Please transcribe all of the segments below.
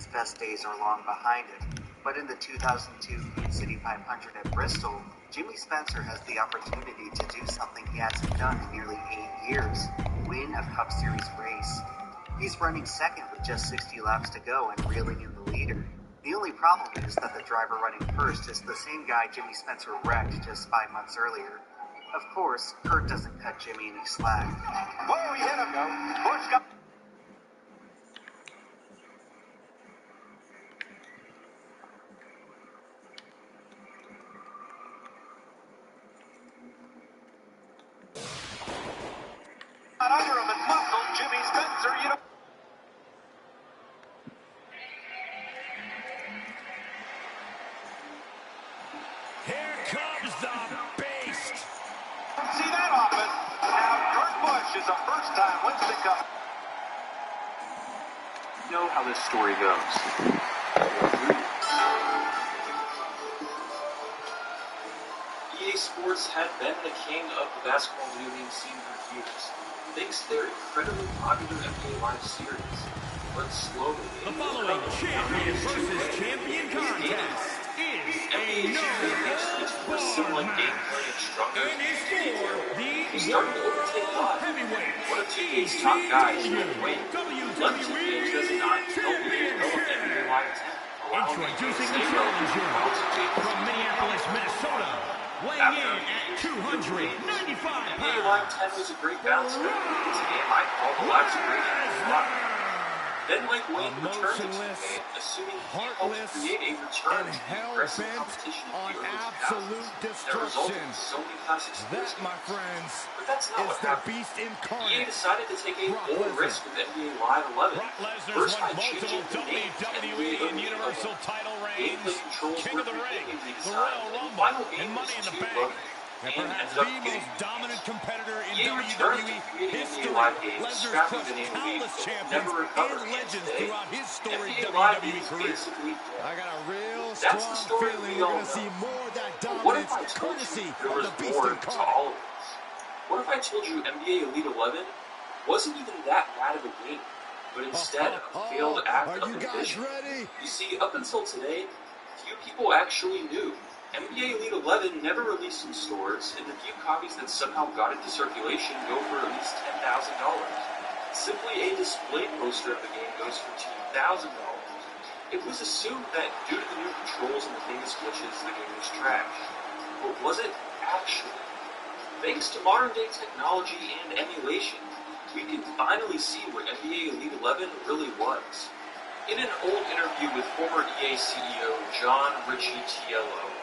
his best days are long behind it, but in the 2002 City 500 at Bristol, Jimmy Spencer has the opportunity to do something he hasn't done in nearly 8 years, win a Cup Series race. He's running second with just 60 laps to go and reeling in the leader. The only problem is that the driver running first is the same guy Jimmy Spencer wrecked just 5 months earlier. Of course, Kurt doesn't cut Jimmy any slack. Whoa, he hit him, though. Busch got... under him and muscled Jimmy Spencer, you know. Here comes the beast. Don't see that often. Now, Kurt Busch is a first-time Winston Cup. You know how this story goes. EA Sports had been the king of the basketball video game scene for years, thanks to their incredibly popular NBA Live series. But slowly, The following champion versus champion contest is a no-holds-barred match. And is for the starting to overtake Live. heavyweight One of 2K's top guys who had weight left 2K WWE in 2009 to help develop NBA Live 10. Introducing the challenger from Minneapolis, Minnesota, weighing in at 295 NBA pounds. Live 10 was a great bounce back. It's a game I call the Live's greatest live. Then Mike Wayne returned to 2K, assuming he helped create a return to the aggressive competition of the early 2000s that resulted in so many classic sports games. My friends, But that's not what happened. beast incarnate. EA decided to take a bold risk with NBA Live 11. Brock Lesnar's First won by multiple changing the name to WWE NBA and Universal title reigns, Gameplay controls King were of the Ring, completely the redesigned, Royal and the Rumble, final and game was Money in the too Bank. loaded. And And perhaps ended up the getting most dominant competitor in EA returned WWE to creating history. NBA Live games, Lesnar's scrapping crushed the name of the countless league, champions never recovered. and legends Today, throughout his storied NBA Live WWE is career. basically dead. I got a real That's the strong story feeling we we're all going to see know. more of that But what if dominance I told courtesy you there of was the beast more to incarnate. all of this? What if I told you NBA Elite 11 wasn't even that bad of a game, but instead a failed act Are of you guys ambition? ready? You see, up until today, few people actually knew. NBA Elite 11 never released in stores, and the few copies that somehow got into circulation go for at least $10,000. Simply a display poster of the game goes for $2,000. It was assumed that due to the new controls and the famous glitches, the game was trash. But was it actually? Thanks to modern-day technology and emulation, we can finally see what NBA Elite 11 really was. In an old interview with former EA CEO John Ricciello,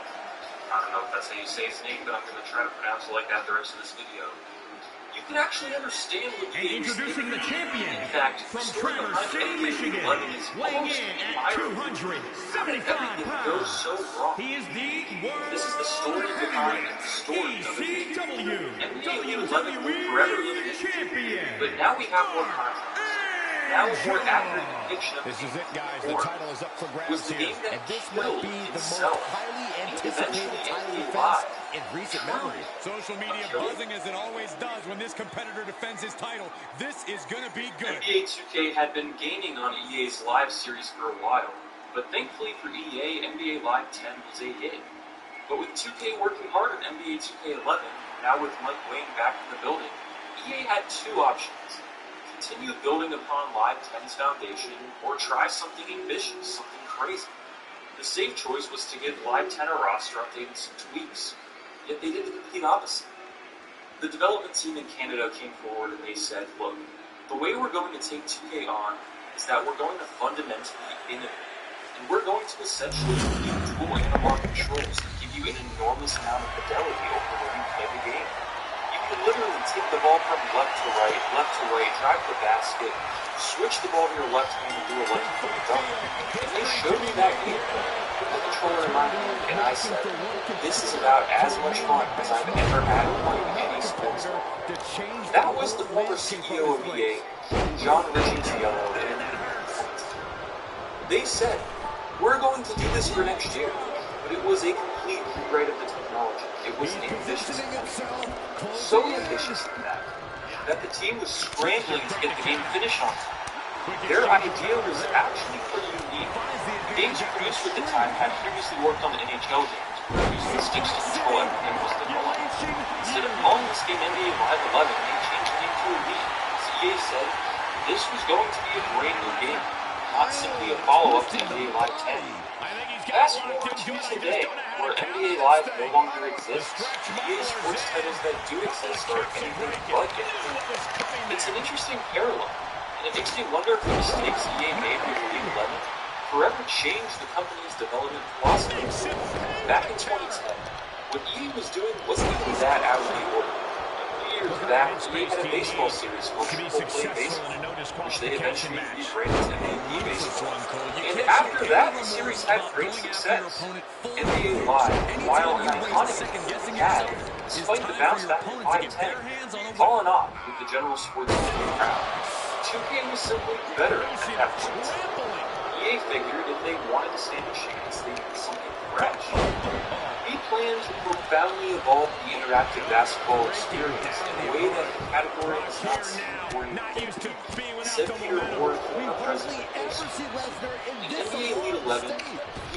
I don't know if that's how you say his name, but I'm going to try to pronounce it like that the rest of this video. You can actually understand what And EA was introducing thinking. the champion In fact, from the story Traverse behind City, NBA Michigan, Elite 11 is weighing almost in at admirable. 275 Everything goes pounds. so wrong. He is the world This is the story behind heavyweight the story of the game. ECW NBA Elite 11 will forever live in history. champion. But now we have more context. Now a more accurate depiction of This the is game it, guys. The before. title is up for Was grabs the here. game that And this killed might be the most itself. highly And anticipated eventually title NBA defense Live. in recent memory. Social media buzzing as it always does when this competitor defends his title. This is going to be good. NBA 2K had been gaining on EA's Live series for a while, but thankfully for EA, NBA Live 10 was a hit. But with 2K working hard on NBA 2K11, now with Mike Wayne back in the building, EA had two options. Continue building upon Live 10's foundation, or try something ambitious, something crazy. The safe choice was to give Live 10 a roster update and some tweaks, yet they did the complete opposite. The development team in Canada came forward and they said, look, the way we're going to take 2K on is that we're going to fundamentally innovate, and we're going to essentially use dual analog controls that give you an enormous amount of fidelity over where you play the game. You can literally take the ball from left to right, drive the basket, switch the ball to your left hand and do a left-footed dunk. And they showed me that game, with the controller in my hand, and I said, this is about as much fun as I've ever had playing any sports game. That was the former CEO of EA, John Ricciello, in an interview. They said, we're going to do this for next year, but it was a complete rewrite of the technology. It was ambitious. So ambitious in that the team was scrambling to get the game finished on time. Their idea was actually pretty unique producer at the time had previously worked on the NHL games, where using the sticks to control everything was developed. Instead of calling this game NBA Live 11, they changed the name to Elite, as EA said this was going to be a brand new game, not simply a follow-up to NBA Live 10. Fast forward to today, where NBA Live no longer exists, EA Sports titles that do exist are anything but NBA. It's an interesting parallel, and it makes me wonder if the mistakes EA made with Elite 11 forever changed the company's development philosophy. Back in 2010, what EA was doing wasn't even that out of the order. A few years back, EA had a baseball series called Triple Play Baseball, which they eventually rebranded as NBA Baseball. And after that, the series had great success. NBA Live, while an iconic game, had, despite the bounce back in 5-10, fallen off with the general sports crowd. 2K was simply better at that point. EA figured if they wanted to stand a chance, they needed something fresh. He planned to profoundly evolve the interactive basketball experience in a way that the category has not seen before. Said Peter Ward from the president in NBA Elite 11,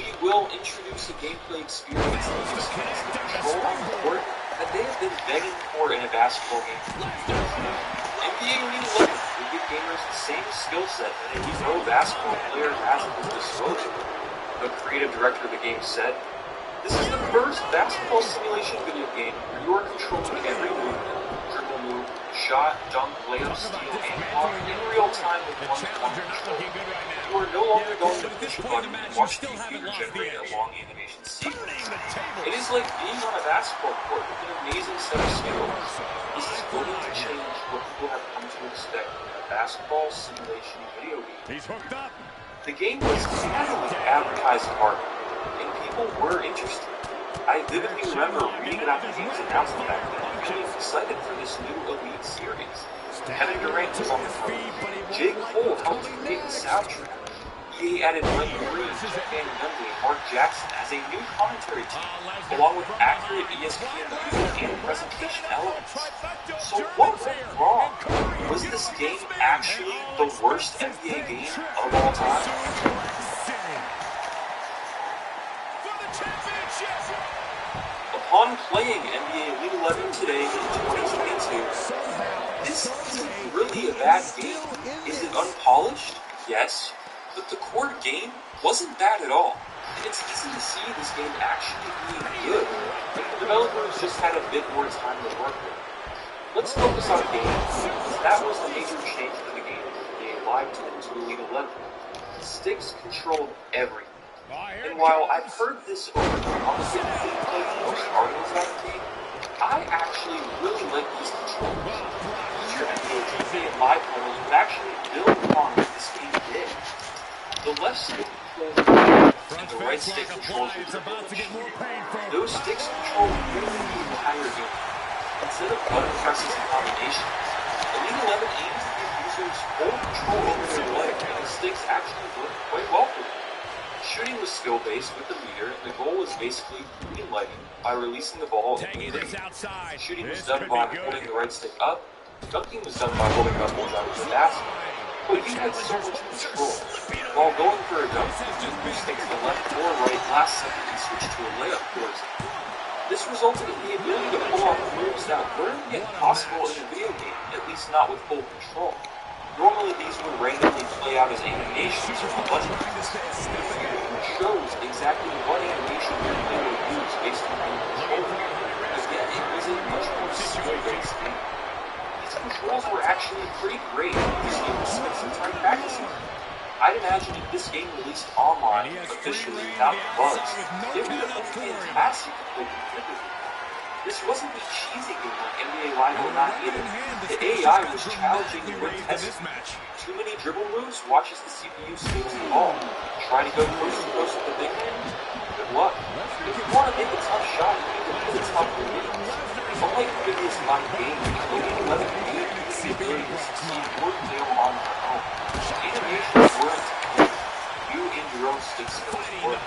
we will introduce a gameplay experience that uses the control on the court that they have been begging for in a basketball game. NBA Elite 11 will give gamers the same skill set that a pro basketball player has at his disposal. The creative director of the game said, "This is the first basketball simulation video game where you are controlling every movement, dribble move, shot, dunk, layup, steal, and block in real time with one-to-one control. You are no longer going to push a button and watch the computer generate a long animation sequence. It is like being on a basketball court with an amazing set of skills. This is going to change what people have come to expect from a basketball simulation video game." The game was heavily advertised hard, and people were interested. I vividly remember reading about the game's announcement back then and feeling excited for this new Elite series. Kevin Durant was on the front. J. Cole helped create the soundtrack. EA added Mike Green, Van Gundy, and Mark Jackson as a new commentary team, along with accurate ESPN music and presentation elements. So what went wrong? Was this game actually the worst NBA game of all time? Upon playing NBA Elite 11 today in 2022, this isn't really a bad game. Is it unpolished? Yes. But the core game wasn't bad at all. And it's easy to see this game actually being good if the developers just had a bit more time to work with. Let's focus on games, because that was the major change for the game from NBA Live 10 to Elite 11. The sticks controlled everything. And while I've heard this over the opposite gameplay from most articles about the game, I actually really like these controls. Future NBA 2K Live titles would actually build upon what this game did. The left stick controls and the right stick controls the dribble. Those sticks control really the entire game. Instead of button presses and combinations, Elite 11 aims to give users full control over their life, and the sticks actually work quite well for them. Shooting was skill-based with the meter, and the goal was basically green lighting by releasing the ball in the green. Shooting was done by holding the right stick up, dunking was done by holding up the out of the basket. But you had so much control. While going for a dunk, you could stick to the left or right last second and switch to a layup towards it. This resulted in the ability to pull off moves that weren't yet possible in a video game, at least not with full control. Normally these would randomly play out as animations from a button. It shows exactly what animation your player would use based on your control. Again, it was a much more skill-based game. These controls were actually pretty great if this game was spent some time practicing. I'd imagine if this game released online, officially without the buzz, it would have been fantastic to play competitively. This wasn't a cheesy game like NBA Live 09 either. The AI was challenging you with testing. Too many dribble moves watches the CPU steals the ball. Try to go close to close with the big man? Good luck. If you want to make a tough shot, you need to put it tough for me. Unlike previous live games, Elite 11 gave you the ability to succeed or fail on your own. Animations weren't good. You and your own stick skills were.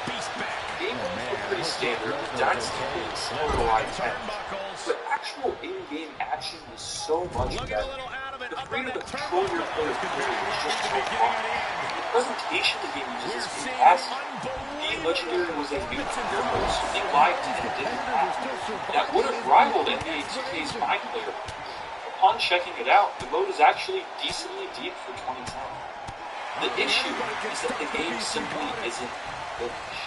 Gameplays were pretty standard, with Dynasty being similar to Live 10. But actual in-game action was so much better. The freedom to control your player's player was just so fun. The presentation the game uses is fantastic. The Legendary was a new move something Live 10 didn't have. That would have rivaled NBA 2K's Mind Player. Upon checking it out, the mode is actually decently deep for 2010. The issue is that the game simply isn't glitched.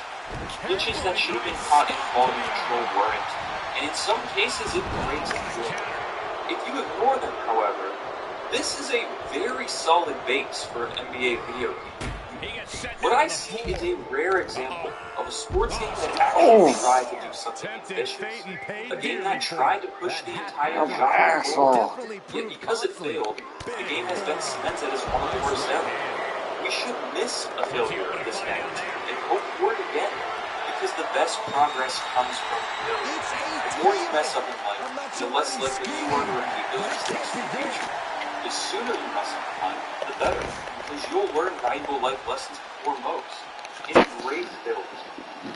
Glitches that should have been caught in quality control weren't, and in some cases it breaks the game. If you ignore them, however, this is a very solid base for an NBA video game. What I see is a rare example of a sports game that actually tried to do something ambitious. A game that tried to push the entire genre forward. Yet because it failed, the game has been cemented as one of the worst ever. We should miss a failure of this magnitude and hope for it again, because the best progress comes from failure. The more you mess up in life, the less likely you are to repeat those mistakes in the future. The sooner you mess up in life, the better, because you'll learn valuable life lessons before most. In great failures,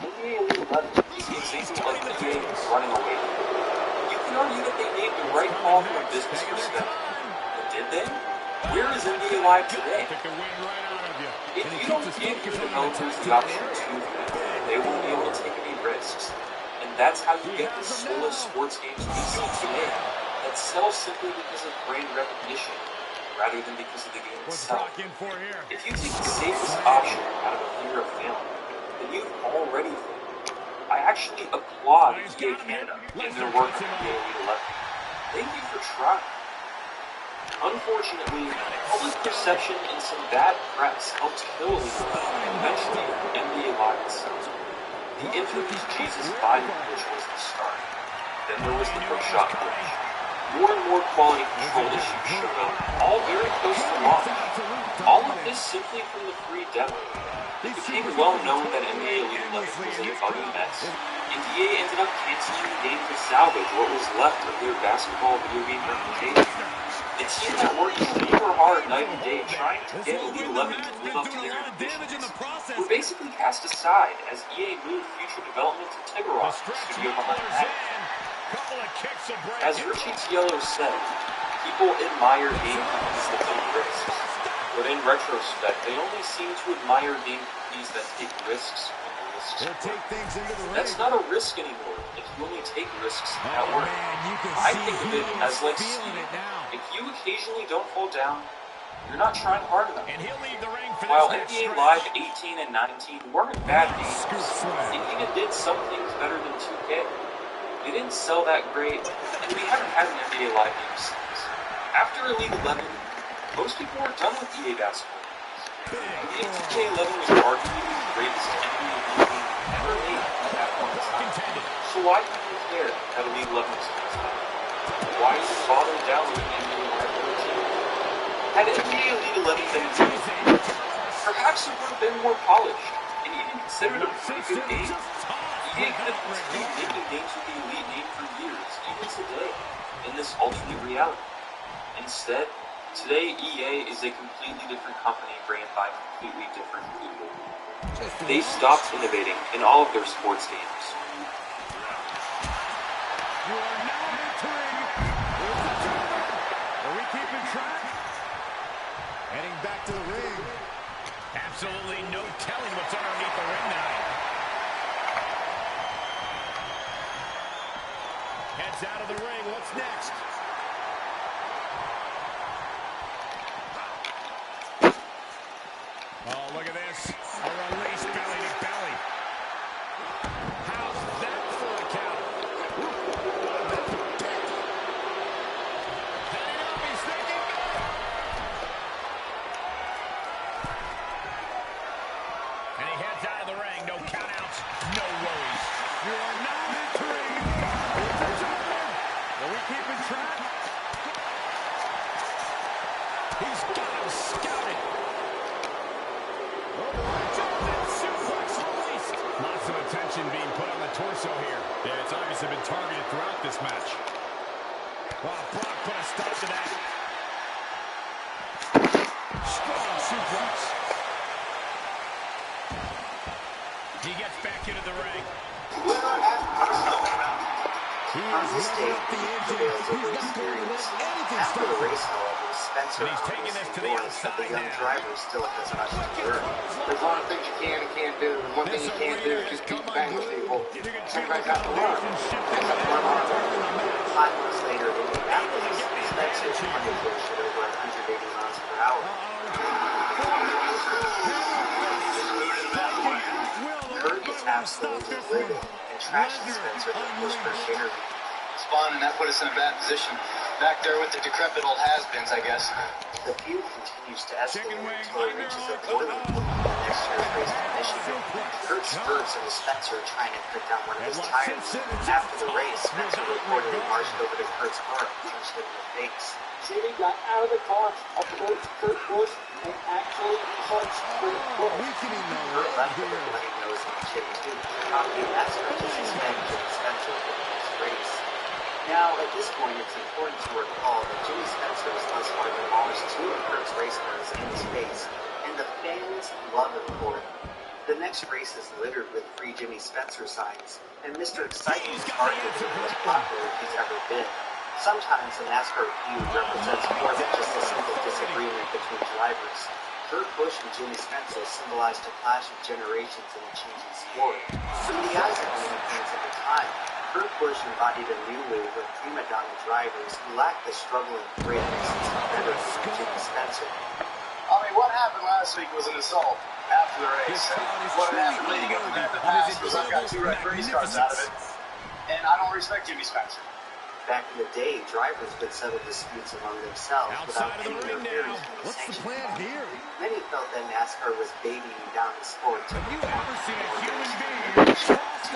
NBA Elite 11 is the example of EA running away from it. You can argue that they made the right call from a business perspective, but did they? Where is NBA Live today? If you don't give your developers the option to fail, they won't be able to take any risks. And that's how you get the soulless sports games we see today that sell simply because of brand recognition, rather than because of the game itself. If you take the safest option out of a fear of failing, then you've already failed. I actually applaud EA Canada and their work on EA Elite 11. Thank you for trying. Unfortunately, public perception and some bad press helped kill Elite 11 and eventually NBA Live itself. The infamous Jesus Bible glitch was the start. Then there was the hookshot glitch. More and more quality control issues showed up, all very close to launch. All of this simply from the free demo. It became well known that NBA Elite 11 was a buggy mess, and EA ended up canceling the game to salvage what was left of their basketball video game reputation. The team that worked super hard night and day trying to get Elite 11 to live up to their ambitions were basically cast aside as EA moved future development to Tiburon, the studio behind Madden. As Richie Tiello said, people admire game companies that take risks, but in retrospect, they only seem to admire game companies that take risks when the risks work. That's not a risk anymore if you only take risks that work. I think of it as like skiing. If you occasionally don't fall down, you're not trying hard enough. While NBA Live 18 and 19 weren't bad games, they even did some things better than 2K. They didn't sell that great, and we haven't had an NBA Live game since. After Elite 11, most people were done with EA basketball games. NBA 2K11 was arguably the greatest NBA game ever made at that point in time. So why do you care that Elite 11 was canceled? Why even bother downloading NBA Live 13? Had NBA Elite 11 been good, perhaps it would have been more polished, and even considered a pretty good game. EA could have continued making games with the Elite name for years, even today, in this alternate reality. Instead, today EA is a completely different company ran by completely different people. They stopped innovating in all of their sports games. Are we keeping track? Heading back to the ring. Absolutely no telling what's underneath the ring now. Heads out of the ring. What's next? Oh, look at this. A release belly to belly. How's that for a count? Setting up, he's thinking. And he heads out of the ring. No countouts, no worries. You are now entering. Are we keeping track? He's got him scouted. Lots of attention being put on the torso here. Yeah, it's obviously been targeted throughout this match. Well, Brock put a stop to that. Strong suplex. He gets back into the ring. From this day, the experience. After the race, however, Spencer taking this to the outside the young now. driver still has much to learn. There's a lot of things you can and can't do, and one thing you can't do is just keep banging people. Everybody's got to learn. That's up to learn on their own. 5 months later in Indianapolis, Spencer punted Bush at over 180 miles per hour. Kurt is absolutely livid and trashes Spencer in the post-first interview. Spawn, and that put us in a bad position. Back there with the decrepit old has-beens, I guess. The feud continues to escalate until it reaches a boiling point in the next year's race in Michigan. Kurt spurts into Spencer trying to put down one of his tires. After the race, Spencer reportedly marched over to Kurt's car and punched him in the face. Jimmy got out of the car, approached Kurt Busch, and actually punched Kurt Busch. Kurt left with a bloody nose and chin too, prompting NASCAR to suspend Jimmy Spencer for the next race. Now, at this point, it's important to recall that Jimmy Spencer has thus far demolished 2 of Kurt's race cars in his face, and the fans love him for it. The next race is littered with free Jimmy Spencer signs, and Mr. Excitement is arguably the most popular he's ever been. Sometimes a NASCAR feud represents more than just a simple disagreement between drivers. Kurt Busch and Jimmy Spencer symbolized a clash of generations in a changing sport. In the eyes of many fans at the time, Kurt Busch embodied a new wave of prima donna drivers who lacked the struggling grit and competitiveness of Jimmy Spencer. I mean, what happened last week was an assault after the race. What happened leading up to that in the past was I got 2 red race cars out of it, and I don't respect Jimmy Spencer. Back in the day, drivers would settle disputes among themselves without any interference from the sanctions body. Many felt that NASCAR was babying down the sport to Have you ever seen a human being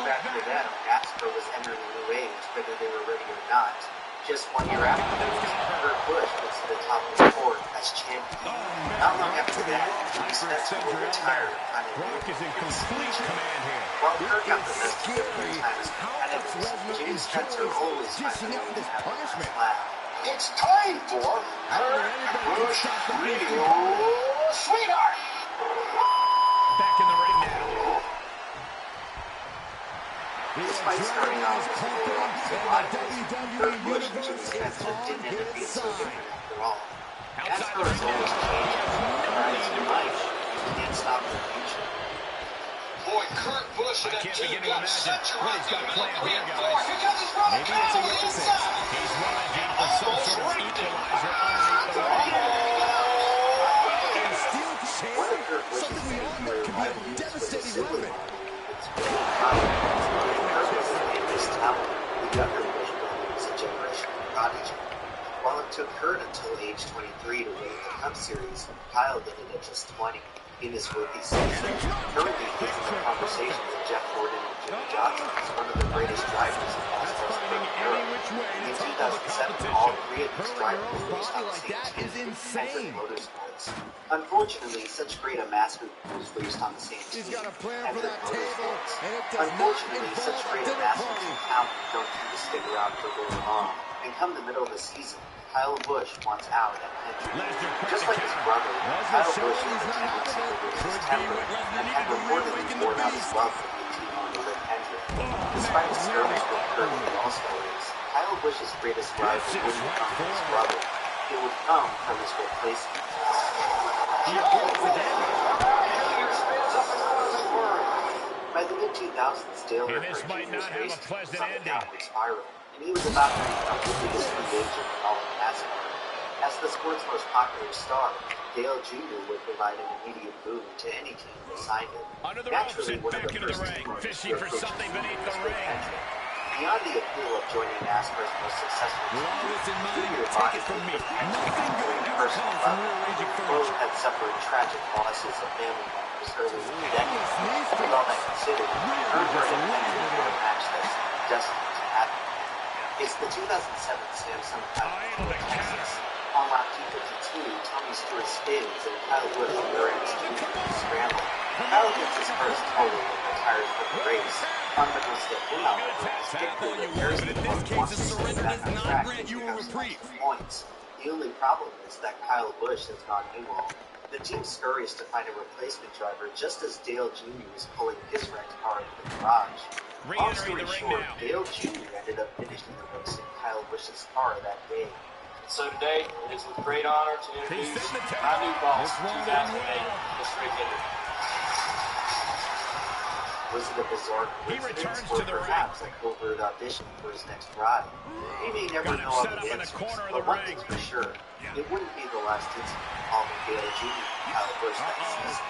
back for them, NASCAR was entering a new age, whether they were ready or not. Just 1 year after this, Kurt Busch was to the top of the sport as champion. Not long after that, Jimmy Spencer would retire and find a Brock is in complete command here. While Kurt got the best of every time as competitors, Jimmy Spencer always finds a way to have a last laugh. It's time for Kurt Busch Radio Sweetheart! Back in the ring now. Despite starting off as polar opposite rivals, Kurt Busch and Jimmy Spencer didn't end up being so different after all. NASCAR is always changing, riding too much, you can't stop the future. Boy, Kurt Busch and that Can't begin dude to got imagine such a what run he's got going planned on here, 3 and guys. 4 because he's running Maybe it's a on the way to inside. He's rummaging for some sort of equalizer underneath the ring. And steel chair, One of Kurt Busch's something we all know favorite can be a rivalries was a devastating sibling weapon. rivalry. It's really common. Kurt was an ambitious talent. The younger Busch brother was a generation prodigy. While it took Kurt until age 23 to win the Cup Series, Kyle did it at just 20 in his rookie season. Currently, he's in the conversation with Jeff Gordon and Jimmy Johnson as one of the greatest drivers in NASCAR's current era. In 2007, all 3 of these drivers raced on the same team, Hendrick Motorsports. Unfortunately, such great Motorsports raced on the same team, Hendrick Motorsports. Unfortunately, such great Masters in talent don't tend to stick around for very long. And come the middle of the season, Kyle Busch wants out at Hendrick. Just like his brother, Kyle Busch has a tendency to lose his temper and had reportedly worn out his love for the team owner Rick Hendrick. Despite his skirmish with Kurt in the All-Star race, Kyle Busch's greatest rival wouldn't come from his brother. It would come from his replacement. By the mid-2000s, Dale Earnhardt Jr. was racing on the downward spiral, and he was about to become the biggest free agent in all of NASCAR. As the sport's most popular star, Dale Jr. would provide an immediate boom to any team that signed him. Under the ropes Naturally, and one of back the into the first ring, team owners fishing for approached something the team beneath was the Rick ring. Hendrick. Beyond the appeal of joining NASCAR's most successful team, Lawless in mind, Jr. take bonded it from with me. Rick Hendrick Nothing on good a ever personal comes from level. rearranging Both furniture. had suffered tragic losses of family members early in the decade. With all that considered, Earnhardt and Hendrick were a match that seemed destined to happen. It's the 2007 Samsung Final at Texas. On lap 252, Tommy Stewart spins and Kyle Busch rear-ends Jr. in the scramble. Kyle gets his first total and retires from the race. Unbeknownst to him, however, his victory repairs the point wants to swing back on track and becomes points. The only problem is that Kyle Busch has gone AWOL. The team scurries to find a replacement driver just as Dale Jr. is pulling his wrecked car into the garage. Long story short, Dale Jr. ended up finishing the race in Kyle Busch's car that day. So today, it is with great honor to introduce my new boss, 2008, Mr. Rick Hendrick. Was it a bizarre coincidence, or perhaps a covert audition for his next ride? We may never know all the answers, but one thing's for sure, it wouldn't be the last incident involving Dale Jr. and Kyle Busch that season.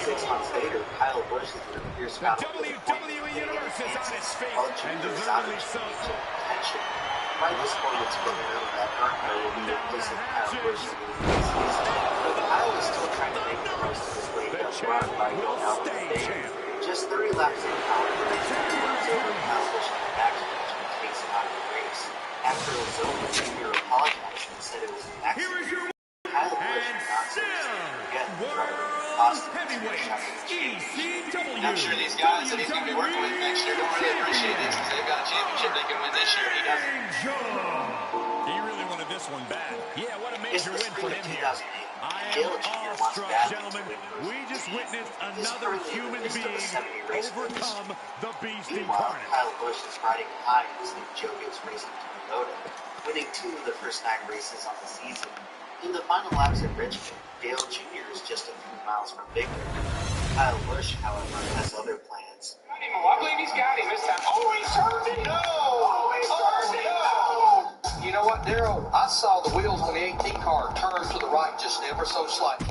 6 months later, Kyle Busch is in a fierce battle for the WWE Universe is on its feet, while Jr. is out of championship contention. By this point, it's been known that Gardner will be replacing Kyle Busch in the season, but Kyle is still trying to make the most of his late run by going out with the big. Just 30 laps in, Kyle Busch runs over Kyle Busch in the backstretch and takes him out of the race. After it was over, Jr. apologized and said it was an accident. Kyle Busch did not so easily forget the driver cost him his first shot at the championship. I'm sure these guys that he's going to be working with next year don't really appreciate this because they've got a championship they can win this year. He doesn't. He really wanted this one bad. Yeah, what a major win for him here. I Dale am Jr. awestruck, wants gentlemen. We just witnessed He's another currently human in the midst of a being 70-race overcome the beast Meanwhile, incarnate. Kyle Busch is riding high as Nick Joe gets racing to Toyota, winning 2 of the first 9 races on the season. In the final laps at Richmond, Dale Jr. is just a few miles from victory. Kyle Busch, however, has other plans. I believe he's got him this time. Oh, he turned it! No! Oh, he turned it! No! You know what, Darryl? I saw the wheels on the 18 car turn to the right just ever so slightly.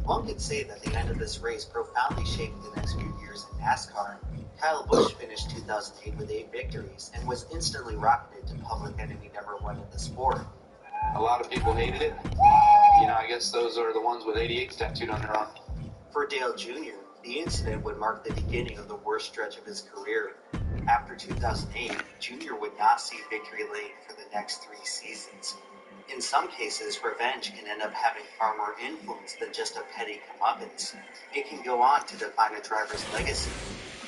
One could say that the end of this race profoundly shaped the next few years in NASCAR. Kyle Busch finished 2008 with 8 victories and was instantly rocketed to public enemy #1 in the sport. A lot of people hated it. You know, I guess those are the ones with 88s tattooed on their arm. For Dale Jr., the incident would mark the beginning of the worst stretch of his career. After 2008, Jr. would not see victory lane for the next 3 seasons. In some cases, revenge can end up having far more influence than just a petty comeuppance. It can go on to define a driver's legacy.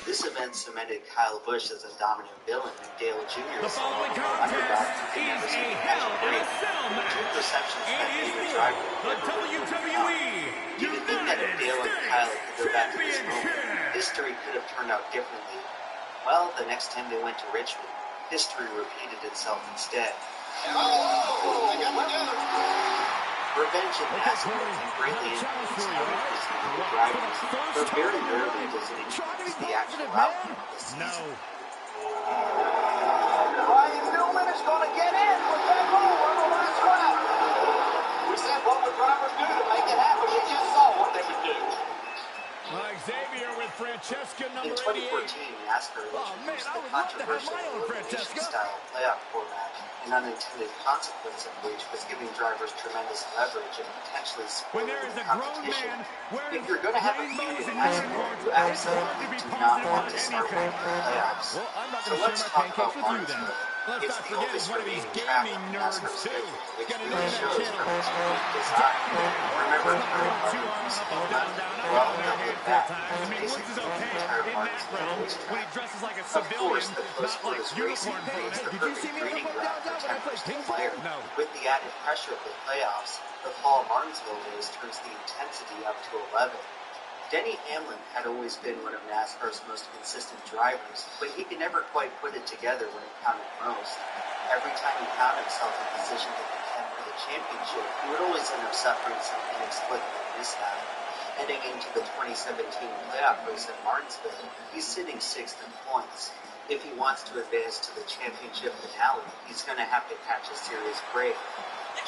This event cemented Kyle Busch as a dominant villain and Dale Jr. as following an underdog contest who never is seemed a to catch Hell a in a break. Cell match. Two perceptions that It is neither for driver the ever really WWE Do you think that if Dale and Kyle could go back to this moment, Championship. history could have turned out differently? Well, the next time they went to Richmond, history repeated itself instead. Oh, they got together. Revenge in NASCAR can greatly influence how we perceive the drivers, but very rarely does it influence the actual outcome of the season. Brian Newman is going to get in with that move on the last lap. We said what would drivers do to make it happen. You just saw what they would do. Xavier with Francesca In number 2014, 88. NASCAR introduced the controversial elimination-style playoff format, an unintended consequence of which was giving drivers tremendous leverage and potentially When spoiling there is the a grown competition. man wearing If you're going to have a feud rainbows in and NASCAR, unicorns, you it's hard to absolutely be do not positive want on to start anything. with the playoffs. Well, I'm not So going to let's share talk my about pancakes with you then. Martinsville. Let's It's not the forget oldest he's one of these remaining track gaming on nerds NASCAR's too. schedule, which Got a really name shows that for channel. its unique design. Remember turning Martin's Down, down. I Well, got look a at handful that. of times. I mean, Woods is Basically, okay the entire in that Martinsville realm when he racetrack. dresses like a Of civilian, course, the close not like quarters racing unicorn pit is fans. the Did you perfect see me breeding on ground for when I played temperamental ping players. pong? No. With the added pressure of the playoffs, the fall Martinsville race turns the intensity up to 11. Denny Hamlin had always been one of NASCAR's most consistent drivers, but he could never quite put it together when it counted most. Every time he found himself in position to contend for the championship, he would always end up suffering some inexplicable mishap. Heading into the 2017 playoff race at Martinsville, he's sitting 6th in points. If he wants to advance to the championship finale, he's going to have to catch a serious break.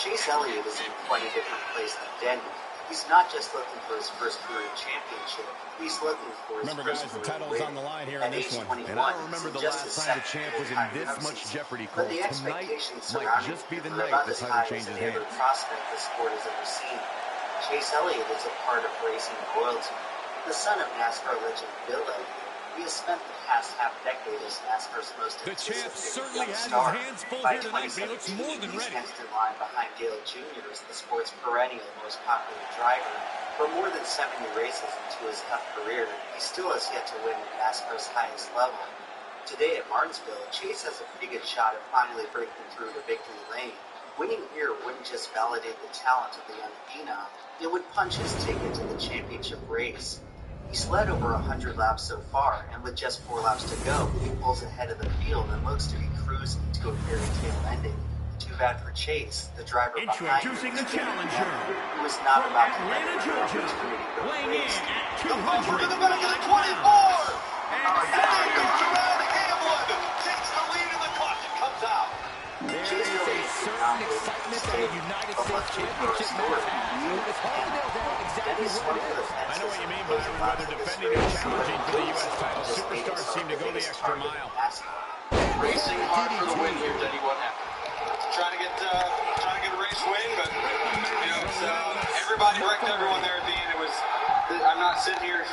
Chase Elliott is in quite a different place than Denny. He's not just looking for his first career championship, he's looking for his Remember, first guys, the career title's win. on the line here At in this age one. 21, And I don't remember he's the just last his time the second champ was in full-time this cup much season. jeopardy, But Cole. the Tonight expectations might surrounding just be him the are night about the as title high as changes any other hands. prospect the sport has ever seen. Chase Elliott is a part of racing royalty. The son of NASCAR legend Bill Elliott, he has spent the past half-decade as NASCAR's most The champ anticipated certainly young has star. his hands full By here tonight, but he looks 2017, more than he's ready. next in line behind Dale Jr. as the sport's perennial most popular driver. For more than 70 races into his tough career, he still has yet to win at NASCAR's highest level. Today at Martinsville, Chase has a pretty good shot at finally breaking through the victory lane. Winning here wouldn't just validate the talent of the young phenom, it would punch his ticket to the championship race. He's led over 100 laps so far, and with just 4 laps to go, he pulls ahead of the field and looks to be cruising to a fairy tale ending. 2 too bad for Chase, the driver behind him. Introducing the challenger. It was not From about the Atlanta, Georgia, weighing in at 200. To the back of the 24. And there goes around Hamlin. Takes the lead and the caution comes out. There is a certain excitement that a United States Championship match has. It's hard to nail down exactly what it is. I know what you mean, Byron. Whether defending or challenging for the U.S. title, superstars seem to go the extra mile. Racing hard for the win here, Denny. What happened? Trying to get a race win, but everybody wrecked everyone there at the end. I'm not sitting here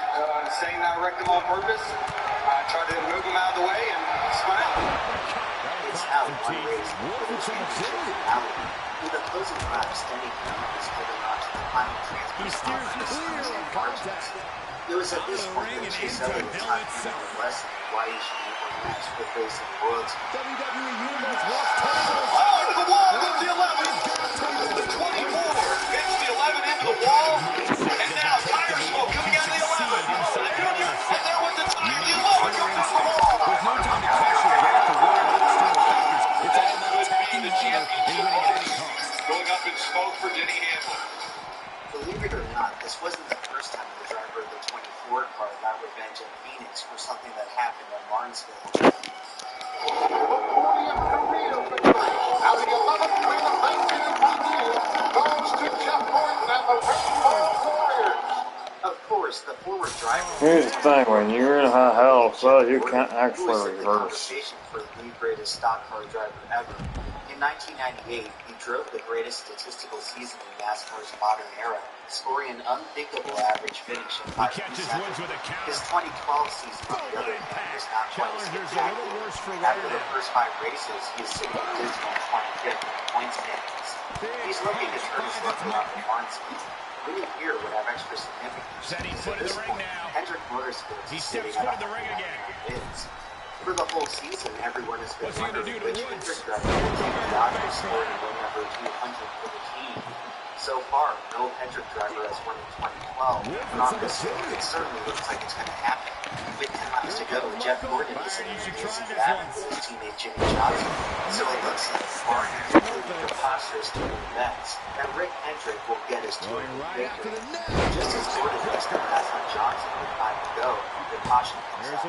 saying that I wrecked them on purpose. I tried to move them out of the way and smile. It's how one race with the closing lap, Denny is holding on to the final transfer. He steers clear of contact. It was at this point that Chase Elliott taught him a lesson why he should never match with racing royalty. WWE Universe wants title. Oh, to the wall goes the 11. The 24 hits the 11 into the wall. And now tire smoke coming out of the 11. And there was the tire. The 11 goes into the wall. There's no time to catch your breath to worry about external factors. It's all about attacking the ladder and winning at any cost. Going up in smoke for Denny Hamlin. Believe it or not, this wasn't the first time the driver of the 24 car got revenge at Phoenix for something that happened at Martinsville. Out of the 11th win of 1992 goes to Jeff Gordon and the Pittsburgh Warriors. Of course, the former driver. Here's the thing, when you're in high health, well, you can't actually reverse. For the greatest stock car driver ever. In 1998, he drove the greatest statistical season in NASCAR's modern era, scoring an unthinkable average finish in 5 His 2012 season, on the other hand, was not quite as spectacular. After the first 5 races, he is sitting a dismal 25th in the points standings. He's looking to turn his luck around in Martinsville. Winning here would have extra significance. Setting foot in the ring now. Hendrick Motorsports He is steps sitting foot at in the ring again. wins. For the whole season, everyone has been What's he gonna wondering do to which Woods? Hendrick driver will take the Dodgers score and win number 200 for the team. So far, no Hendrick driver has won in 2012, but on this field, it certainly looks like it's going to happen. With 10 laps to go, Jeff Gordon is in the Adams with his teammate Jimmy Johnson, so it looks like far completely preposterous to win bets, and Rick Hendrick will get his 200th victory. Just as Gordon does the pass on Johnson with 5 to go, the caution comes out.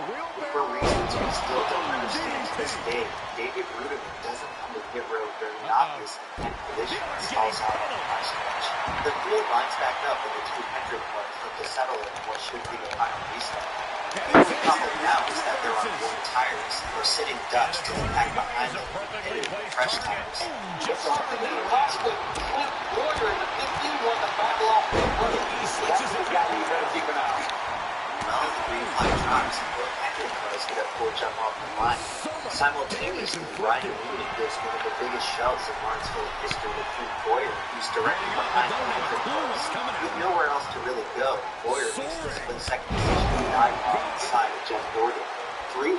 For reasons we still don't understand to this day, David Rudiman doesn't come to pit road very obviously, and collision stalls out on the front stretch. The field lines back up with the 2 Hendrick cars look to settle in what should be the final restart. The only problem now is that they're on worn tires, or sitting ducks to the pack behind them, hitting with fresh tires. Just off the lead, possibly Clint Boyer in the 15 won the battle off the road. That's the guy you better keep an eye on. Well, the green flag drops and both Hendrick cars get a full jump off the line. Simultaneously, Ryan Newman gives one of the biggest shoves in Martinsville history to Clint Boyer, who's directly behind the Hendrick cars. With nowhere else to really go, Boyer makes the split-second decision to dive on the side of Jeff Gordon. 3.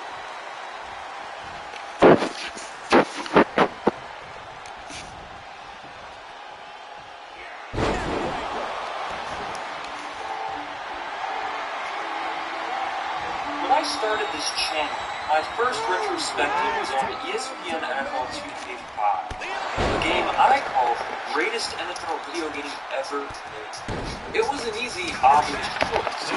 When I started this channel, my first retrospective was on ESPN NFL 2K5, a game I called the greatest NFL video game ever made. It was an easy, obvious choice.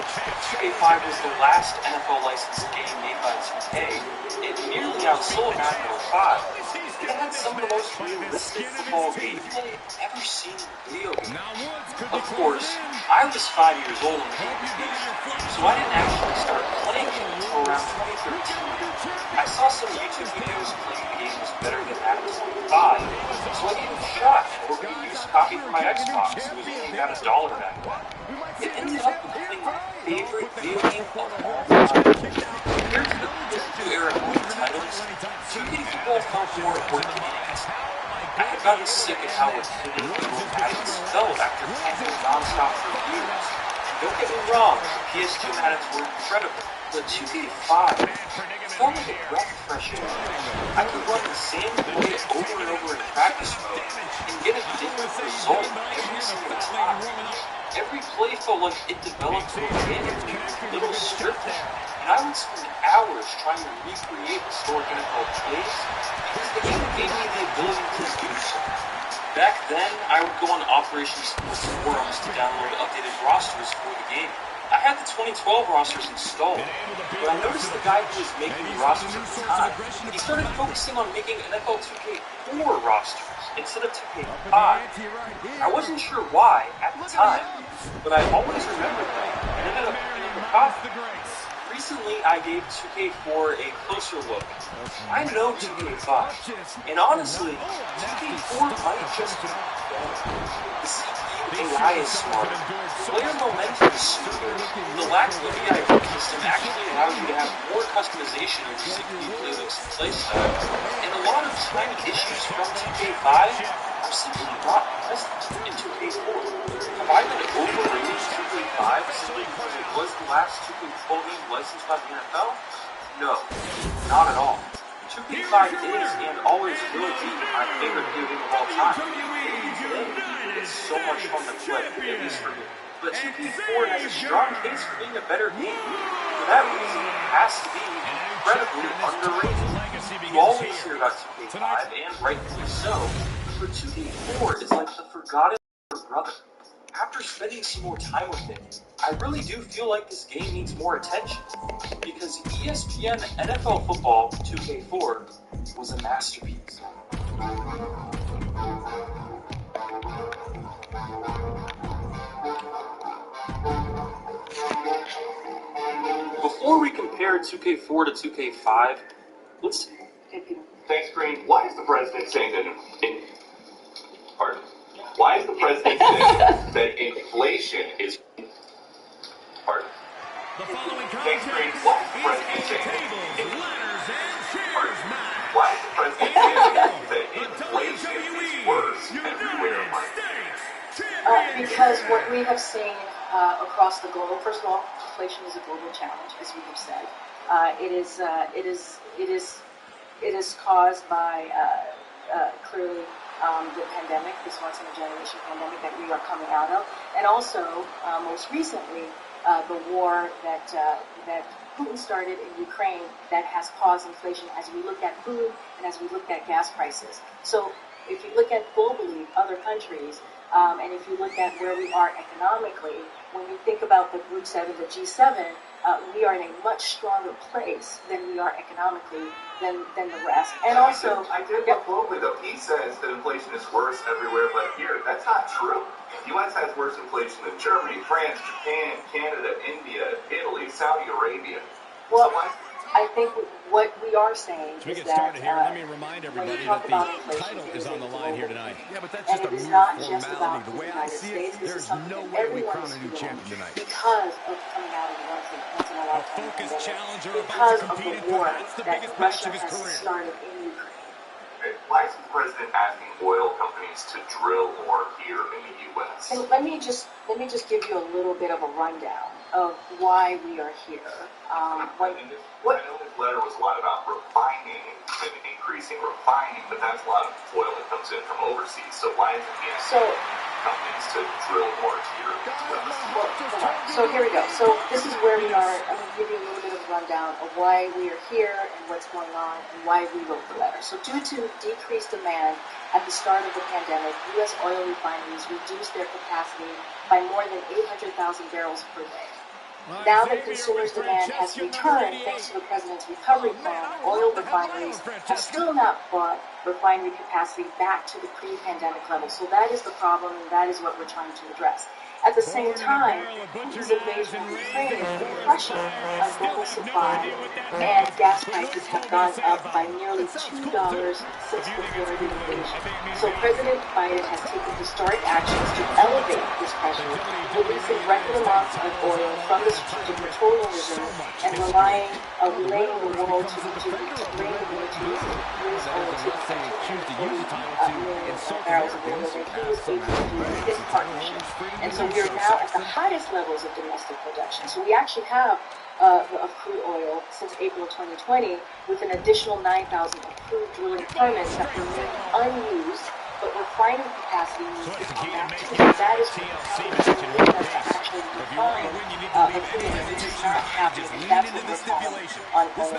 2K5 was the last NFL licensed game made by 2K. It nearly outsold Madden 05. It had some of the most realistic football gameplay ever seen in a video game. Of course, I was 5 years old when the game was released, so I didn't actually start playing it until around 2013. I saw some YouTube videos claiming the game was better than Madden 25, so I gave it a shot and ordered a used copy for my Xbox. It was only about $1 back then. It ended up becoming my favorite video game of all time. Compared to the PS2 era movie titles, 2K Football felt more organic. I had gotten sick of how repetitive the Maddens felt after playing them non-stop for years. And don't get me wrong, PS2 Maddens were incredible, But 2K5 felt like a breath of fresh air. I could run the same play over and over in practice mode and get a different result every single time. Every play felt like it developed organically, a little scripted, and I would spend hours trying to recreate historic NFL plays because the game gave me the ability to do so. Back then, I would go on Operation Sports forums to download updated rosters for the game. I had the 2012 rosters installed, but I noticed the guy who was making the rosters at the time, he started focusing on making NFL 2K4 rosters instead of 2K5. I wasn't sure why at the time, but I always remembered that and ended up picking the copy. Recently, I gave 2K4 a closer look. I know 2K5, and honestly, 2K4 might just be better. The CPU AI is smarter, player momentum is smoother, and the lack of a VIP system actually allows you to have more customization over CPU playlist and playstyle, and a lot of tiny issues from 2K5 are simply not present in 2K4. Have I been overrating 2K5 simply because it was the last 2K12 game licensed by the NFL? No, not at all. 2K5 is and always will be my favorite video game of all time. It's so much fun to play, at least for me. But 2K4 has a strong case for being a better game. For that reason, it has to be incredibly underrated. You always hear about 2K5, and rightfully so, but 2K4 is like the forgotten brother. After spending some more time with it, I really do feel like this game needs more attention, because ESPN NFL Football 2K4 was a masterpiece. Before we compare 2K4 to 2K5, let's... Thanks, Green. Why is the president saying that pardon? Why is the president saying that inflation is... Pardon? Thanks, Green. Why is the president saying pardon? Why is the president saying that inflation is worse everywhere? Because what we have seen across the globe, first of all, inflation is a global challenge, as we have said. It is caused by clearly the pandemic, this once-in-a-generation pandemic that we are coming out of, and also, most recently, the war that Putin started in Ukraine that has caused inflation as we look at food and as we look at gas prices. So if you look at globally, other countries, and if you look at where we are economically, when you think about the Group 7, the G7, we are in a much stronger place than we are economically than the rest. And also, I did look globally though. He says that inflation is worse everywhere but here. That's not true. The U.S. has worse inflation than Germany, France, Japan, Canada, India, Italy, Saudi Arabia. Well, I think what we are saying is that let me remind everybody that the title is on the line here tonight. Yeah, but that's just a mere formality. The way I see it, there's no way we crown a new champion tonight. Because of coming out of the once-in-a-lifetime focused challenger because of the war that Russia has started in Ukraine. Why is the president asking oil companies to drill more here in the U.S.? And let me just give you a little bit of a rundown of why we are here. I know this letter was a lot about refining and increasing refining, but that's a lot of oil that comes in from overseas. So why isn't he asking companies to drill more here in the U.S.? So here we go. So this is where we are. I'm going to give you a little bit of a rundown of why we are here and what's going on and why we wrote the letter. So due to decreased demand at the start of the pandemic, U.S. oil refineries reduced their capacity by more than 800,000 barrels per day. Now that consumers' demand has returned thanks to the president's recovery plan, oil refineries have still not brought refinery capacity back to the pre-pandemic level. So that is the problem, and that is what we're trying to address. At the same time, Putin's invasion of Ukraine is putting pressure on global supply, and gas prices have gone up by nearly $2 since before the invasion. So President Biden has taken historic actions to elevate this pressure, releasing record amounts of oil from the Strategic Petroleum Reserve and relaying the world to bring the world to use oil to 240 million barrels of oil that he was able to do with his partnership. And so we are now at the highest levels of domestic production. So we actually have of crude oil since April 2020 with an additional 9,000 approved drilling permits that remain unused, but refining capacity needs to come back to. That is what us to actually define a crude oil, which is not happening. That's what we're calling on oil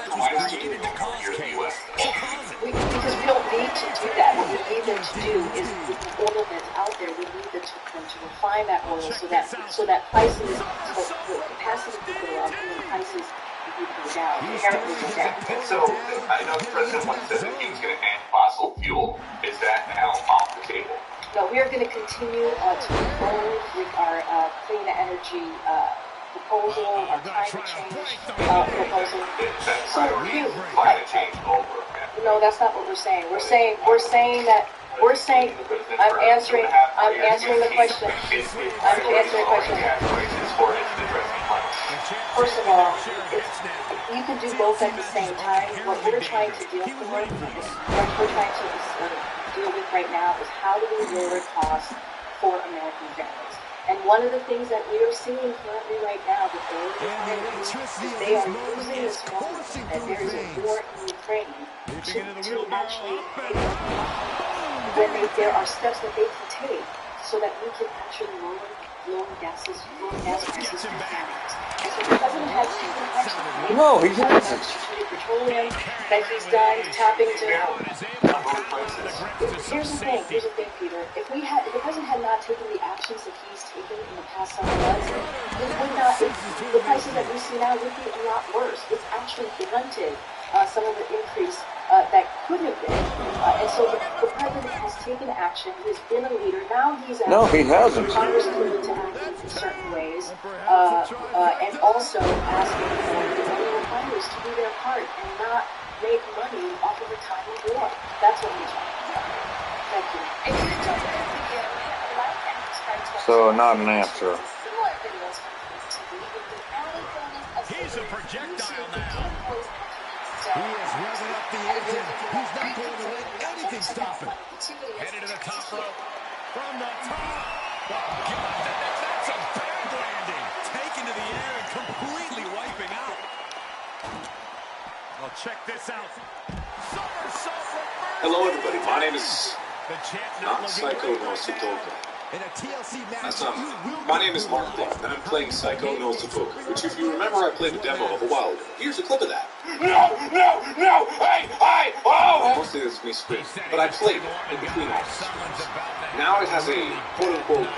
companies. Because we don't need to do that. What we need them to do is, with the oil that's out there, we need them to refine that oil so that prices, so the capacity can go up and then prices can go down, inherently go down. And so, I know the president once said that he's going to end fossil fuel. Is that now off the table? No, we are going to continue to move forward with our clean energy proposal, our climate change proposal. That's climate change over. No, that's not what we're saying. We're saying that I'm answering the question. I'm answering the question. First of all, you can do both at the same time. What we're trying to deal with, what we're trying to deal with right now is how do we lower costs for American families. And one of the things that we are seeing currently right now with the refineries is they are using this moment that there is a war in Ukraine to actually when there are steps that they can take so that we can actually lower gas prices for families. And so the president has taken action. No, he hasn't. Strategic petroleum that he's done, tapping to. Here's the thing, Peter. If the president had not taken the actions that he's taken in the past several months, the prices that we see now would be a lot worse. It's actually blunted some of the increase that could have been. And so the president has taken action. He's been a leader. Now he's asking No, he hasn't. Congress to act in certain ways, and also asking the oil refineries to do their part and not make money off of a time of war. That's what we're talking about. Thank you. So, not an answer. He's a projectile now. He is revving up the engine. He's not going to let anything stop him. Headed to the top rope. From the top. Oh, God, that's a bad landing. Taken to the air and completely wiping out. Well, check this out. Somersault reverse. Hello, everybody. My name is not Psycho no Sutoka. That's not me. My name is Mark Clark, and I'm playing Psycho no Sutoka, which, if you remember, I played a demo of a while ago. Here's a clip of that. No, hey, oh! Mostly it's me screaming, but I played it in between all the screams. Now it has a quote-unquote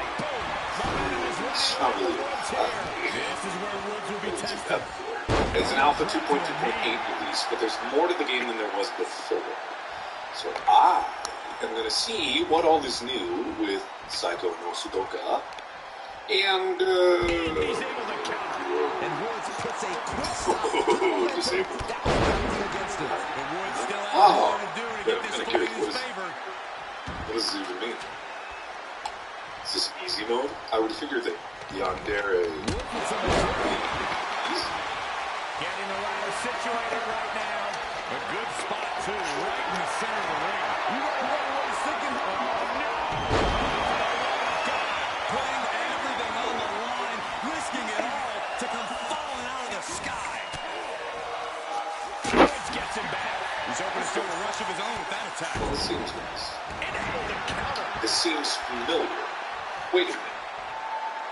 it's an Alpha 2.2.8 release, but there's more to the game than there was before. So I am going to see what all is new with Psycho no Sudoka, and disabled. Oh, I'm kind of curious. What does it even mean? Is this easy mode? I would figure that Yandere would be easy. Getting the ladder situated right now. A good spot, too, right in the center of the ring. You got to know what he's thinking. Oh, no! God, putting everything on the line, risking it all to come falling out of the sky. Woods gets him back. He's hoping to start a rush of his own with that attack. Well, this seems nice. And able to counter. This seems familiar. Wait a minute.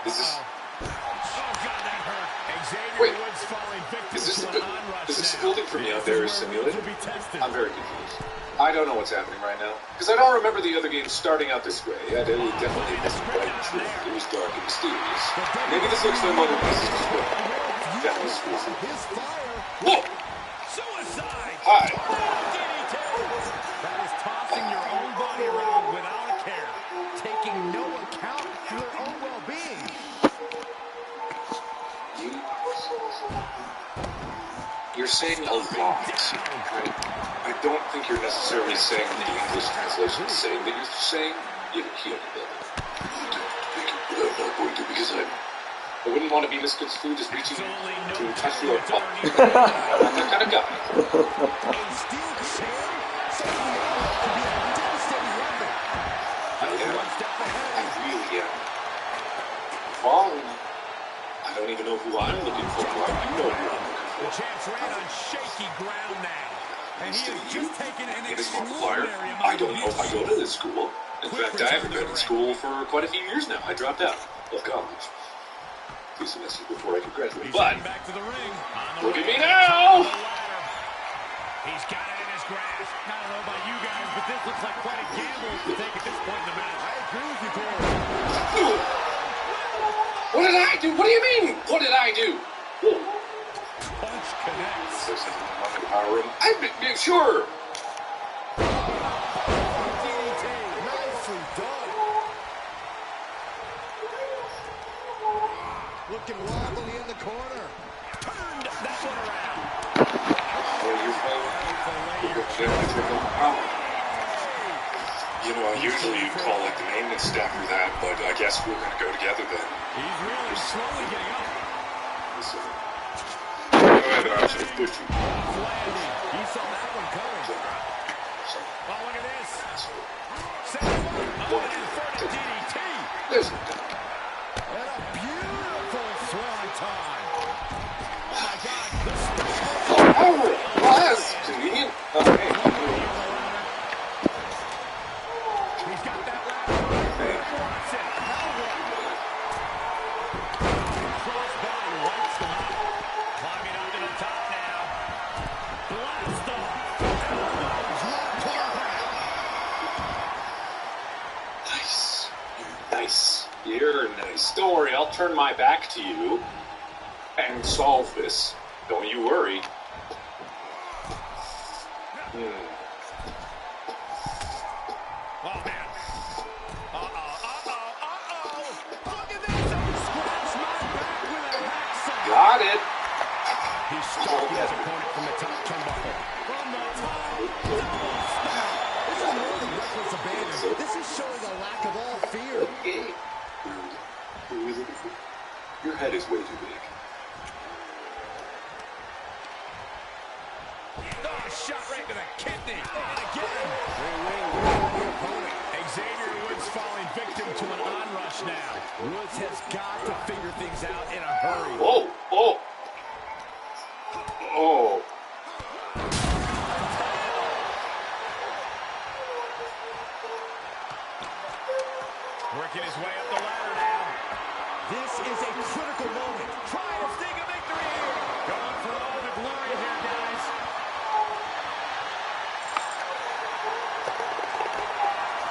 Is this... Oh, God, that hurt. Xavier Wait. Woods falling victim Is this to the, an onrush is this the now. building from Yandere Simulator? Will be tested. I'm very confused. I don't know what's happening right now. Because I don't remember the other games starting out this way. Yeah, it definitely wasn't bright and true. It was dark and mysterious. Maybe this looks like other pieces as well. That was cool. Whoa! Suicide! Hi. That is tossing your own body around without a care. Taking no account for their own well-being. You're saying a lot, right? I don't think you're necessarily saying that the English translation is saying that you're saying you have a key on the building. I'm not going to because I wouldn't want to be misconstrued as reaching to touch your pop. I'm not that kind of guy. I really am. fine. I don't even know who I'm looking for. Well, you know who I'm looking for. The champ's ran on shaky ground now. And he has just taken an extraordinary amount I don't of know if I go to this school. In fact, I haven't been in school for quite a few years now. I dropped out of college 2 semesters before I could graduate. But back to the ring. Look at me now! He's got it in his grasp. I don't know about you guys, but this looks like quite a gamble to take at this point in the match. I agree with you, Corey. What did I do? What do you mean? What did I do? Whoa. Punch connects. There's something wrong in the power room. I've been sure. DDT. Nicely done. Looking wobbly in the corner. Turned that one around. You know, usually you'd call like the maintenance staff for that, but I guess we're going to go together then. He's really slowly getting up. Listen, I have an option to push you. He saw that one coming. Oh, look at this. Set him up. Oh, inverted DDT. Listen. And a beautiful swan time. Oh, my God. The Oh, well, that's convenient. Okay. He's got that ladder. Wants it. Crossbody wipes them out. Climbing up to the top now. Blast off. Nice. Nice. You're nice. Don't worry, I'll turn my back to you and solve this. Don't you worry. Oh, man. Look at this. Scratch my back with a hacksaw. Got it. He struck his opponent from the top turnbuckle. From the top. Double stomp. This is more than reckless abandon. This is showing a lack of all fear. Okay. Who are we looking for? Your head is way too big. Oh, shot right to the kidney. And again. Xavier Woods falling victim to an onrush now. Woods has got to figure things out in a hurry. Oh, oh. Oh. Working his way up the ladder now. This is a critical moment. Trying to sneak a victory here. Going for all the glory here, guys.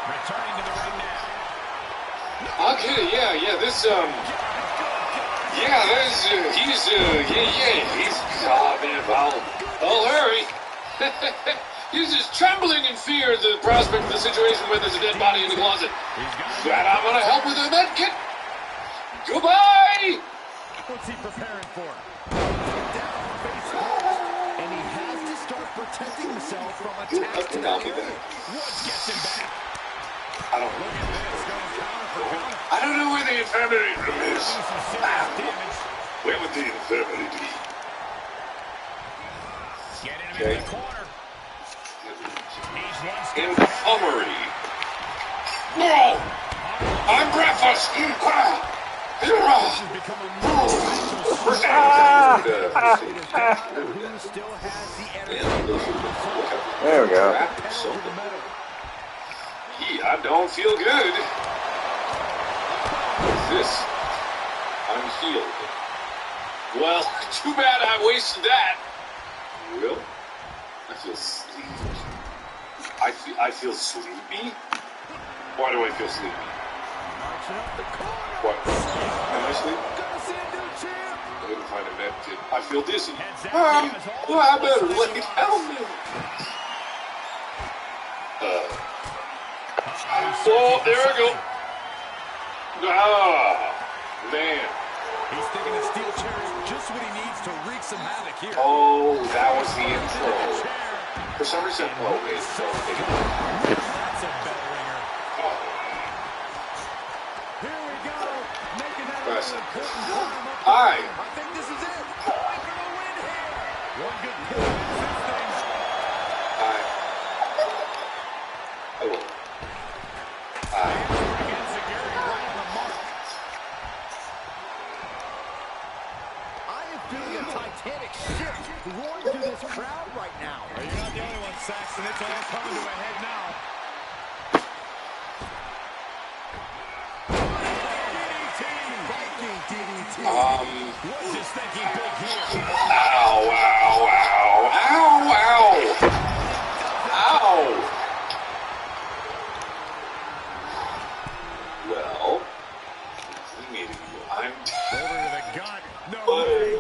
Returning to the ring now. Okay, yeah, this, he's, oh, man, I'll hurry. He's just trembling in fear of the prospect of the situation where there's a dead body in the closet. And I'm gonna help with the med kit. Goodbye! What's he preparing for? Down, face first. And he has to start protecting himself from attacks to the area. Woods gets him back. I don't know. Look at this, going counter for counter. I don't know where the infirmary room is. Some serious damage. Where would the infirmary be? Getting him in the corner. He's one step Infirmary. No! I'm breakfast! This has become a more who still has the energy. There we go. I don't feel good. What's this? I'm healed. Well, too bad I wasted that. Will? I feel sleepy. I feel sleepy? Why do I feel sleepy? What? Am I sleepy? I didn't find a med kit. I feel dizzy. Well, I better lay down now. Oh, there we go. Ah, man. He's thinking the steel chair is just what he needs to wreak some havoc here. Oh, that was the intro. For some reason, oh, wait. That's a bell ringer. Oh. Here we go. Making that Press. important climb up. Hi. I think this is it. Going for the win here. One good pull wins this thing. Hi. Hello. Hi. Against Zaguri right on the mark. feeling a titanic shift roaring through this crowd right now. Well, you're not the only one, Saxton. It's all coming to a head now. Viking DDT. What's his thinking big here? Ow, ow, ow, ow, ow. Ow. Well, I'm Over to the gut. No way.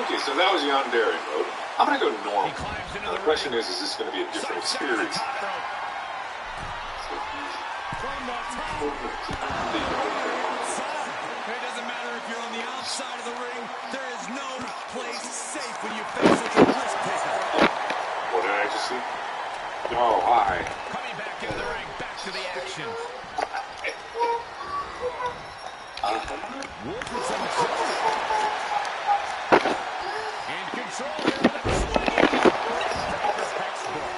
okay, so that was Yandere mode. I'm gonna go normal. Now, the question is this going to be a different experience? From the top. It doesn't matter if you're on the outside of the ring. There is no place safe when you face such a risk taker. What did I just see? Oh, hi. Coming back into the ring, back to the action. In control here with a swing. Textbook.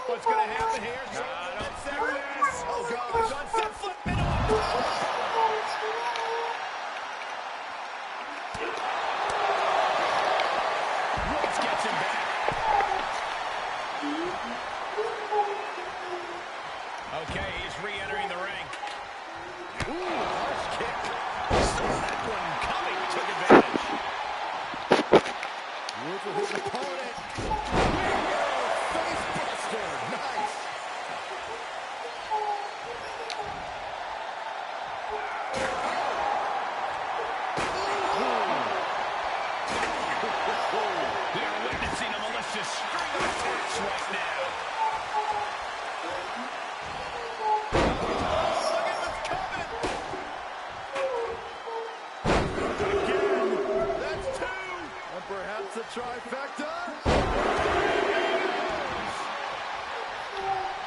What's going to happen here? Don't set this. Oh, gosh. Sunset flip middle. Rhodes gets him back. Okay, he's re-entering the ring. Ooh, harsh kick. Saw that one coming. Took advantage. Woods with his opponent. Face buster. Nice. They're witnessing a malicious string of attacks right now. That's two. And perhaps a trifecta.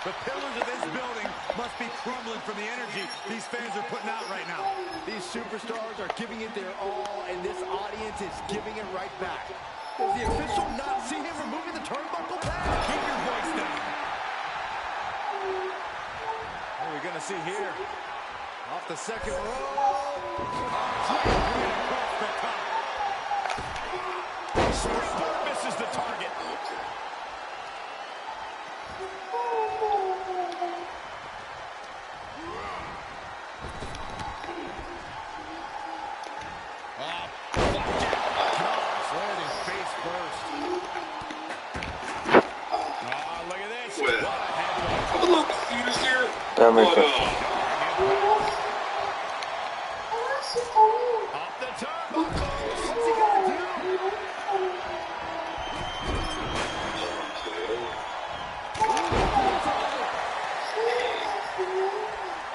The pillars of this building must be crumbling from the energy these fans are putting out right now. These superstars are giving it their all, and this audience is giving it right back. Does the official not see him removing the turnbuckle pad? Keep your voice down. What are we going to see here? Off the second row. Across the top. Springboard misses the target. Landing face first. Look at this. Well, What a headlock. I'm a little confused here. That makes But, sense. Off the turnbuckle. What's he going to do?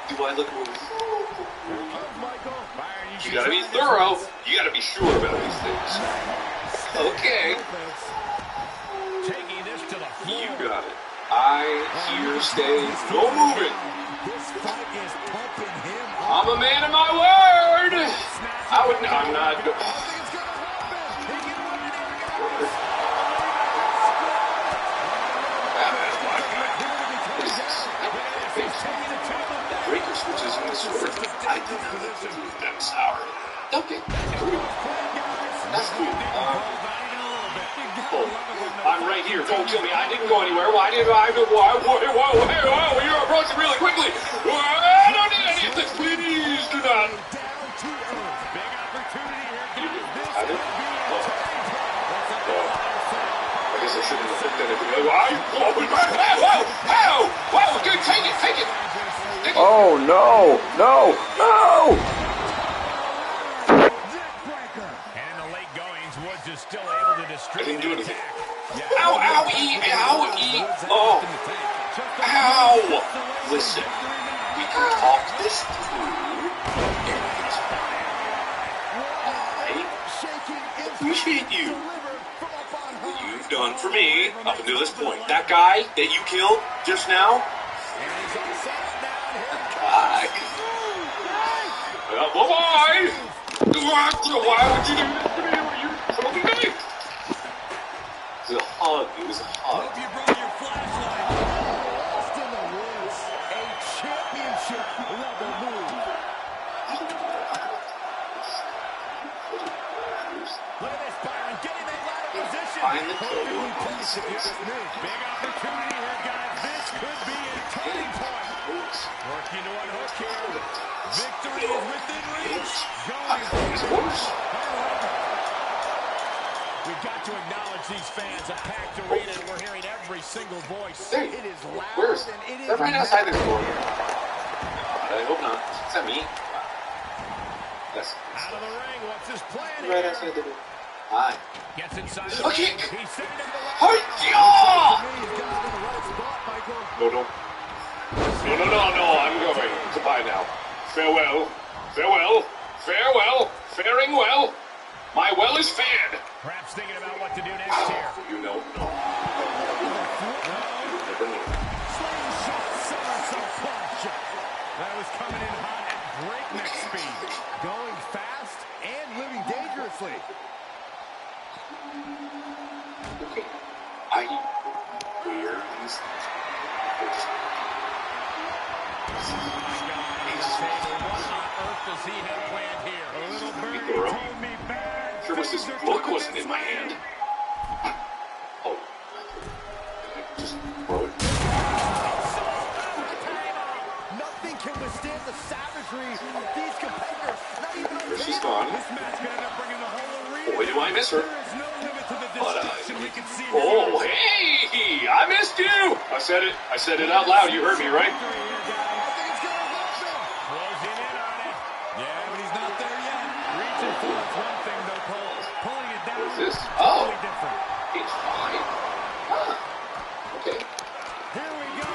do I look with? Michael. You gotta be thorough. You gotta be sure about these things. Okay. Taking this to the floor. You got it. I here stay. No moving. This fight is pumping him up. I'm a man of my word. I'm not. Breaker switches in the sword. I did not know that. Sour. Okay. That's cool. I'm right here. Don't kill me. I didn't go anywhere. Why did I? Whoa, you're approaching really quickly. I don't need any of this. Please do not. Big opportunity here. I did. I guess I shouldn't have picked anything. Whoa, dude, take it. Oh, no, no, no! And in the late goings, Woods is still able to distribute. I didn't do anything. Ow, Oh. Ow. Listen, we can talk this through. I appreciate you. What you've done for me up until this point. That guy that you killed just now. Bye. Bye-bye. Why would you do this to me? Were you choking me? It was a hug. Hope you brought your flashlight. Big opportunity here, guys. This could be a turning point. Working to unhook here. Victory is within reach. We've got to acknowledge these fans. A packed arena, and we're hearing every single voice. It is loud, and it is right outside the door. I hope not. Is that me? Yes. Out of the ring. What's his plan Right here? outside the door. Hi. Gets inside the Okay. ring. He's sending him to Hi. the No. I'm going. Goodbye now. Farewell. Faring well. My well is fed. Perhaps thinking about what to do next here. You know. Never know. Slingshot somersault punch. That was coming in hot at breakneck speed. Going fast and living dangerously. Okay. Where is What on earth does he have planned here? A little birdie told me bad. Sure wish this book wasn't in my hand. Oh. Just throw it. Nothing can withstand the savagery of these competitors. Not even on She's gone. This match could end up bringing the whole arena. Boy, do I miss her. There is no limit to the destruction we can see. Oh, hey! I missed you! I said it out loud. You heard me, right? What is this? Oh! It's fine. Okay. Here we go.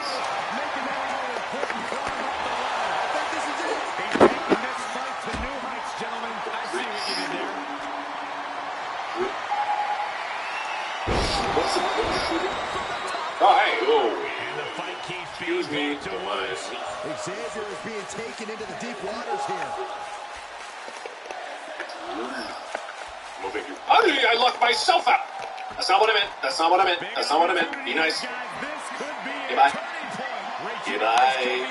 Making that all-important climb up the ladder. I think this is it. He's taking this fight to new heights, gentlemen. I see what you did there. What's the shooting? Oh, hey. Oh. And the fight keeps being brought to worse. Xavier is being taken into the deep waters here. No, thank you. I locked myself out. That's not what I meant. Be nice. Goodbye. Goodbye.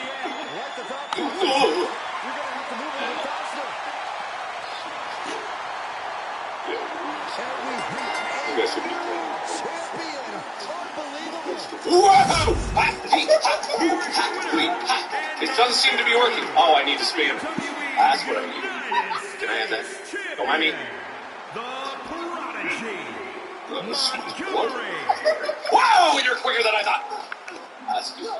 You guys should be playing. Whoa! It doesn't seem to be working. Oh, I need to spam. That's what I need. Can I have that? Don't mind me. Whoa! You're quicker than I thought. That's good.